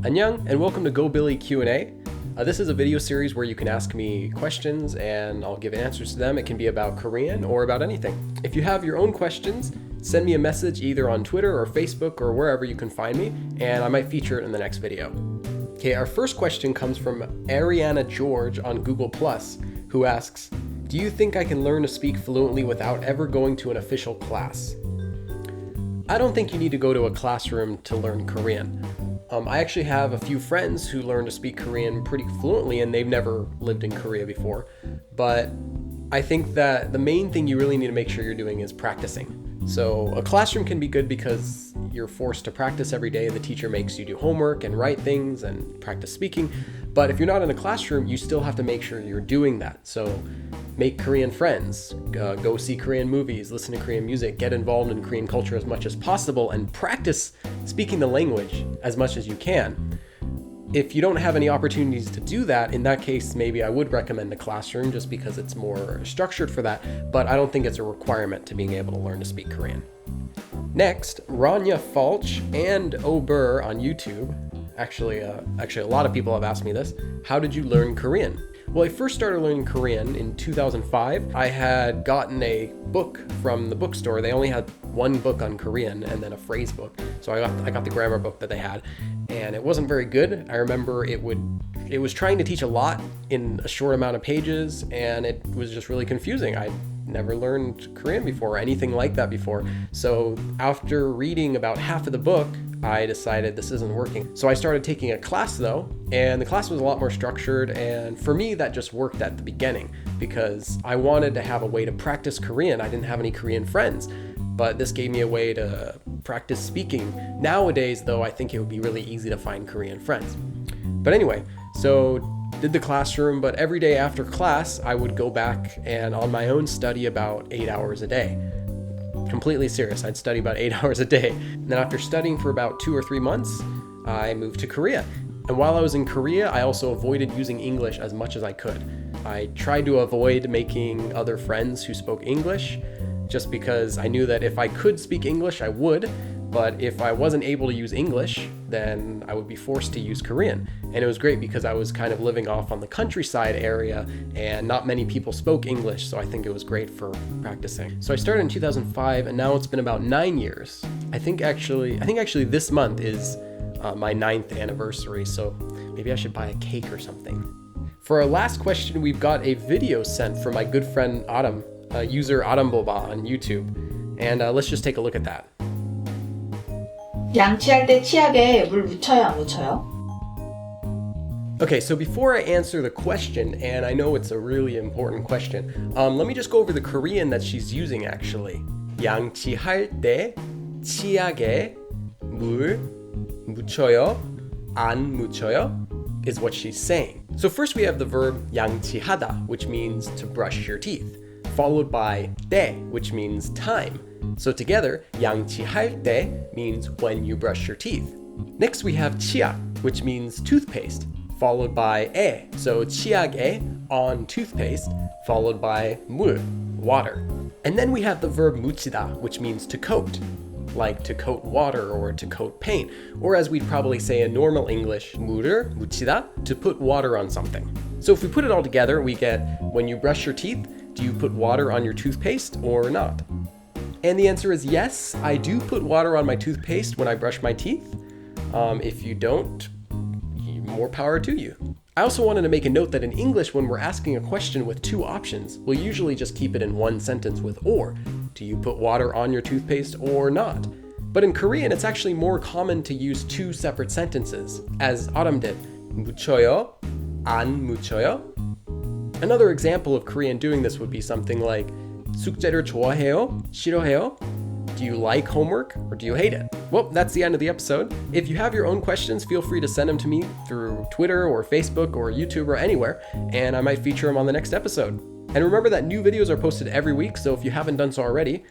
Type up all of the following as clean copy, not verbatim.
Annyeong, and welcome to Go Billy Q&A. This is a video series where you can ask me questions and I'll give answers to them. It can be about Korean or about anything. If you have your own questions, send me a message either on Twitter or Facebook or wherever you can find me, and I might feature it in the next video. Okay, our first question comes from Ariana George on Google+, who asks, do you think I can learn to speak fluently without ever going to an official class? I don't think you need to go to a classroom to learn Korean. I actually have a few friends who learn to speak Korean pretty fluently and they've never lived in Korea before. But I think that the main thing you really need to make sure you're doing is practicing. So a classroom can be good because you're forced to practice every day. The teacher makes you do homework and write things and practice speaking. But if you're not in a classroom, you still have to make sure you're doing that. So make Korean friends, go see Korean movies, listen to Korean music, get involved in Korean culture as much as possible, and practice speaking the language as much as you can. If you don't have any opportunities to do that, in that case, maybe I would recommend a classroom just because it's more structured for that, but I don't think it's a requirement to being able to learn to speak Korean. Next, Rania Falch and Ober on YouTube. Actually, a lot of people have asked me this. How did you learn Korean? Well, I first started learning Korean in 2005. I had gotten a book from the bookstore. They only had one book on Korean and then a phrase book. So I got the grammar book that they had, and it wasn't very good. I remember it was trying to teach a lot in a short amount of pages, and it was just really confusing. I'd never learned Korean before or anything like that before. So after reading about half of the book, I decided this isn't working. So I started taking a class though, and the class was a lot more structured, and for me that just worked at the beginning because I wanted to have a way to practice Korean. I didn't have any Korean friends, but this gave me a way to practice speaking. Nowadays though, I think it would be really easy to find Korean friends. But anyway, so did the classroom, but every day after class, I would go back and on my own study about 8 hours a day. Completely serious, I'd study about 8 hours a day. And then after studying for about 2 or 3 months, I moved to Korea. And while I was in Korea, I also avoided using English as much as I could. I tried to avoid making other friends who spoke English, just because I knew that if I could speak English, I would. But if I wasn't able to use English, then I would be forced to use Korean. And it was great because I was kind of living off on the countryside area and not many people spoke English, so I think it was great for practicing. So I started in 2005 and now it's been about 9 years. I think actually this month is my 9th anniversary, so maybe I should buy a cake or something. For our last question, we've got a video sent from my good friend Aram, user Aram Boba on YouTube. And let's just take a look at that. 양치할 때 치약에 물 묻혀요, 안 묻혀요? Okay, so before I answer the question, and I know it's a really important question, let me just go over the Korean that she's using actually. 양치할 때 치약에 물 묻혀요, 안 묻혀요 is what she's saying. So first we have the verb 양치하다, which means to brush your teeth, followed by 때, which means time. So together, 양치할 때 means when you brush your teeth. Next we have 치약, which means toothpaste, followed by 에. So 치약에, on toothpaste, followed by 물, water. And then we have the verb 묻히다, which means to coat, like to coat water or to coat paint, or as we'd probably say in normal English, 물을 묻히다, to put water on something. So if we put it all together, we get, when you brush your teeth, do you put water on your toothpaste or not? And the answer is yes, I do put water on my toothpaste when I brush my teeth. If you don't, more power to you. I also wanted to make a note that in English, when we're asking a question with two options, we'll usually just keep it in one sentence with or. Do you put water on your toothpaste or not? But in Korean, it's actually more common to use two separate sentences, as Aram did. 묻혀요, 안 묻혀요? Another example of Korean doing this would be something like 숙제를 좋아해요? 싫어해요? Do you like homework or do you hate it? Well, that's the end of the episode. If you have your own questions, feel free to send them to me through Twitter or Facebook or YouTube or anywhere, and I might feature them on the next episode. And remember that new videos are posted every week, so if you haven't done so already,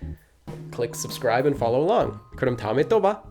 click subscribe and follow along. 그럼 다음에 또 봐.